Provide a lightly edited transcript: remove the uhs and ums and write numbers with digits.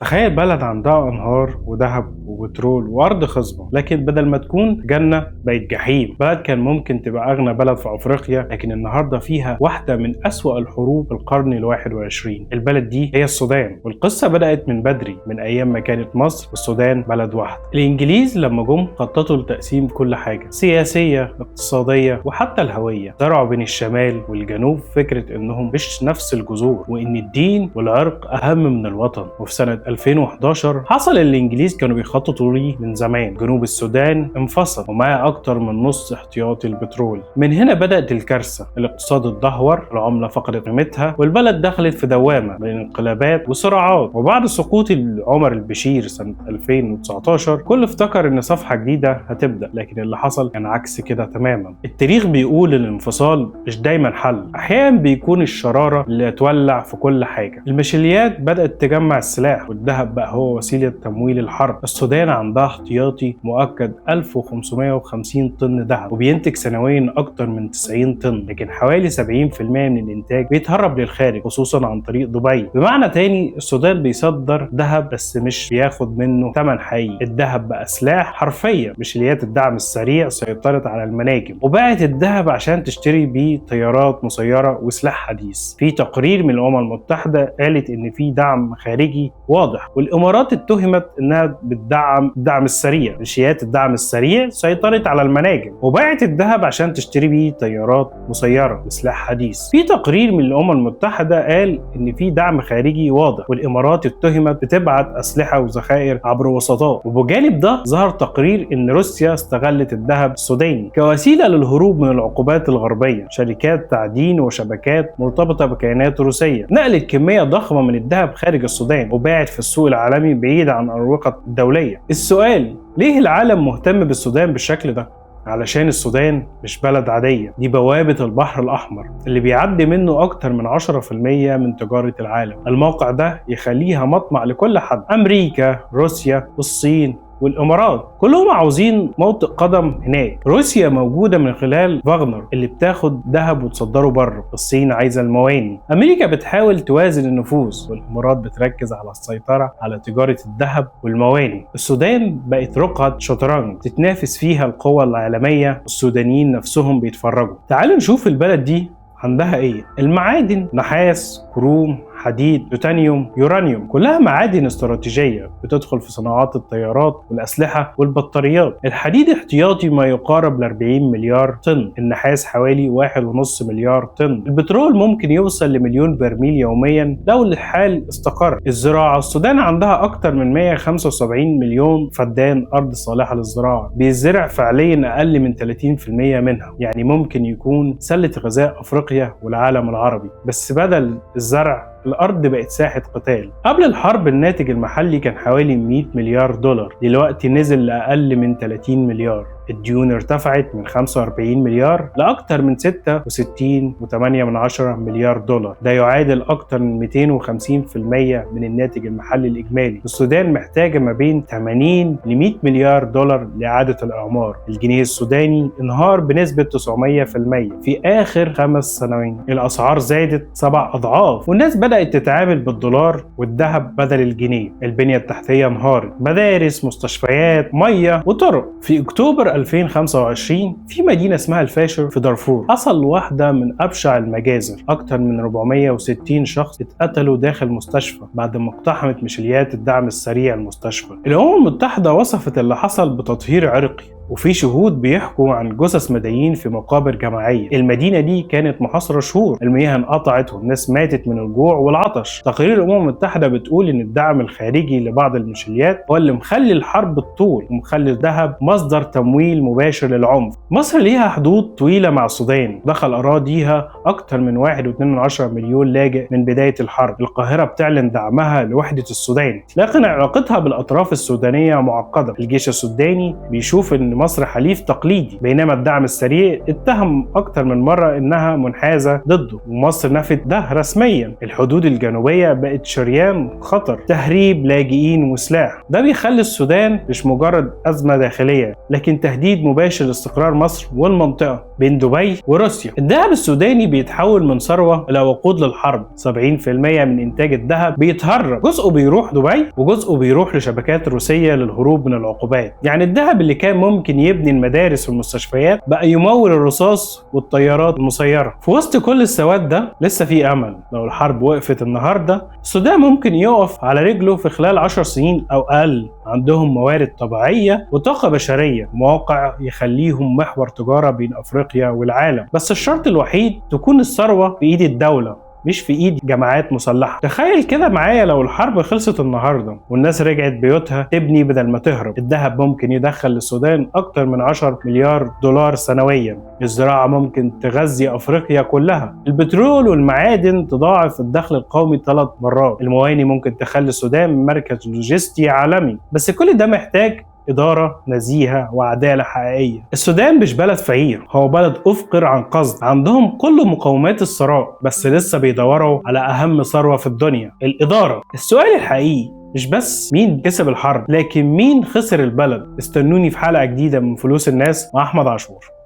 تخيل بلد عندها أنهار وذهب وبترول وأرض خصبة، لكن بدل ما تكون جنة بقت جحيم. بلد كان ممكن تبقى أغنى بلد في أفريقيا، لكن النهاردة فيها واحدة من أسوأ الحروب في القرن ال21. البلد دي هي السودان، والقصة بدأت من بدري، من أيام ما كانت مصر والسودان بلد واحد. الإنجليز لما جم خططوا لتقسيم كل حاجة سياسية اقتصادية وحتى الهوية. زرعوا بين الشمال والجنوب فكرة إنهم مش نفس الجذور، وإن الدين والعرق أهم من الوطن. وفي سنة 2011 حصل اللي الإنجليز كانوا بيخططوا ليه من زمان. جنوب السودان انفصل ومعاه أكتر من نص احتياطي البترول. من هنا بدأت الكارثة، الاقتصاد اتدهور، العملة فقدت قيمتها، والبلد دخلت في دوامة بين انقلابات وصراعات. وبعد سقوط عمر البشير سنة 2019 كل افتكر إن صفحة جديدة هتبدأ، لكن اللي حصل كان عكس كده تماما. التاريخ بيقول الانفصال مش دايما حل، أحيانا بيكون الشرارة اللي تولع في كل حاجة. الميليشيات بدأت تجمع السلاح، والذهب بقى هو وسيلة تمويل الحرب. السودان عندها احتياطي مؤكد 1550 طن ذهب، وبينتج سنويا أكتر من 90 طن، لكن حوالي 70% من الإنتاج بيتهرب للخارج، خصوصا عن طريق دبي. بمعنى تاني السودان بيصدر ذهب بس مش بياخد منه ثمن حقيقي. الذهب بقى سلاح حرفيا. ميليشيات الدعم السريع سيطرت على المناجم وباعت الذهب عشان تشتري بيه طيارات مسيرة وسلاح حديث. في تقرير من الأمم المتحدة قالت إن في دعم خارجي واضح، والامارات اتهمت انها بتدعم الدعم السريع. ميليشيات الدعم السريع سيطرت على المناجم وباعت الذهب عشان تشتري بيه طيارات مسيره وسلاح حديث. في تقرير من الامم المتحده قال ان في دعم خارجي واضح، والامارات اتهمت بتبعت اسلحه وذخائر عبر وسطاء. وبجانب ده ظهر تقرير ان روسيا استغلت الذهب السوداني كوسيله للهروب من العقوبات الغربيه. شركات تعدين وشبكات مرتبطه بكيانات روسيه نقلت كميه ضخمه من الذهب خارج السودان وباعت في السوق العالمي بعيد عن الأروقة الدولية. السؤال، ليه العالم مهتم بالسودان بالشكل ده؟ علشان السودان مش بلد عادية، دي بوابة البحر الأحمر اللي بيعدي منه أكتر من 10% من تجارة العالم. الموقع ده يخليها مطمع لكل حد. أمريكا، روسيا، الصين والامارات كلهم عاوزين موطئ قدم هناك. روسيا موجوده من خلال فاغنر اللي بتاخد ذهب وتصدره بره. الصين عايزه المواني. امريكا بتحاول توازن النفوذ، والامارات بتركز على السيطره على تجاره الذهب والمواني. السودان بقت رقعه شطرنج تتنافس فيها القوى العالميه، والسودانيين نفسهم بيتفرجوا. تعالوا نشوف البلد دي عندها ايه. المعادن نحاس، كروم، حديد، تيتانيوم، يورانيوم، كلها معادن استراتيجية بتدخل في صناعات الطيارات والأسلحة والبطاريات. الحديد احتياطي ما يقارب ل 40 مليار طن، النحاس حوالي 1.5 مليار طن، البترول ممكن يوصل لمليون برميل يوميا لو الحال استقر. الزراعة، السودان عندها أكتر من 175 مليون فدان أرض صالحة للزراعة، بيزرع فعليا أقل من 30% منها، يعني ممكن يكون سلة غذاء أفريقيا والعالم العربي. بس بدل الزرع الأرض بقت ساحة قتال. قبل الحرب الناتج المحلي كان حوالي 100 مليار دولار، دلوقتي نزل لأقل من 30 مليار. الديون ارتفعت من 45 مليار لأكثر من 66.8 مليار دولار، ده يعادل أكثر من 250% من الناتج المحلي الإجمالي. السودان محتاجة ما بين 80 ل 100 مليار دولار لإعادة الإعمار. الجنيه السوداني انهار بنسبة 900% في آخر 5 سنوات. الأسعار زادت 7 أضعاف، والناس بدأت تتعامل بالدولار والذهب بدل الجنيه. البنية التحتية انهارت، مدارس، مستشفيات، مية وطرق. في أكتوبر 2025 في مدينة اسمها الفاشر في دارفور حصل واحدة من أبشع المجازر. أكثر من 460 شخص اتقتلوا داخل مستشفى بعد ما اقتحمت ميليشيات الدعم السريع المستشفى. الأمم المتحدة وصفت اللي حصل بتطهير عرقي، وفي شهود بيحكوا عن جثث مدنيين في مقابر جماعية. المدينة دي كانت محاصرة شهور، المياه انقطعت والناس ماتت من الجوع والعطش. تقارير الأمم المتحدة بتقول إن الدعم الخارجي لبعض الميليشيات هو اللي مخلي الحرب تطول ومخلي الذهب مصدر تمويل مباشر للعنف. مصر ليها حدود طويلة مع السودان، دخل أراضيها أكثر من 1.2 مليون لاجئ من بداية الحرب. القاهرة بتعلن دعمها لوحدة السودان، لكن علاقتها بالأطراف السودانية معقدة. الجيش السوداني بيشوف إن لمصر حليف تقليدي، بينما الدعم السريع اتهم أكتر من مرة إنها منحازة ضده، ومصر نفت ده رسميا. الحدود الجنوبية بقت شريان خطر، تهريب لاجئين وسلاح. ده بيخلي السودان مش مجرد أزمة داخلية، لكن تهديد مباشر لاستقرار مصر والمنطقة بين دبي وروسيا. الذهب السوداني بيتحول من ثروة إلى وقود للحرب. 70% من إنتاج الذهب بيتهرب، جزءه بيروح دبي وجزءه بيروح لشبكات روسية للهروب من العقوبات. يعني الذهب اللي كان ممكن يبني المدارس والمستشفيات بقى يمول الرصاص والطيارات المسيرة. في وسط كل السواد ده لسه في أمل. لو الحرب وقفت النهاردة، السودان ممكن يقف على رجله في خلال 10 سنين أو أقل. عندهم موارد طبيعية وطاقة بشرية ومواقع يخليهم محور تجارة بين أفريقيا والعالم. بس الشرط الوحيد تكون الثروة في إيد الدولة مش في ايد جماعات مسلحة. تخيل كده معايا لو الحرب خلصت النهاردة والناس رجعت بيوتها تبني بدل ما تهرب. الذهب ممكن يدخل للسودان اكتر من 10 مليار دولار سنويا. الزراعة ممكن تغذي افريقيا كلها. البترول والمعادن تضاعف الدخل القومي 3 مرات. المواني ممكن تخلي السودان مركز لوجستي عالمي. بس كل ده محتاج إدارة نزيهة وعدالة حقيقية. السودان مش بلد فقير، هو بلد أفقر عن قصد. عندهم كل مقومات الثراء، بس لسه بيدوروا على أهم ثروة في الدنيا، الإدارة. السؤال الحقيقي مش بس مين كسب الحرب، لكن مين خسر البلد. استنوني في حلقة جديدة من فلوس الناس مع أحمد عاشور.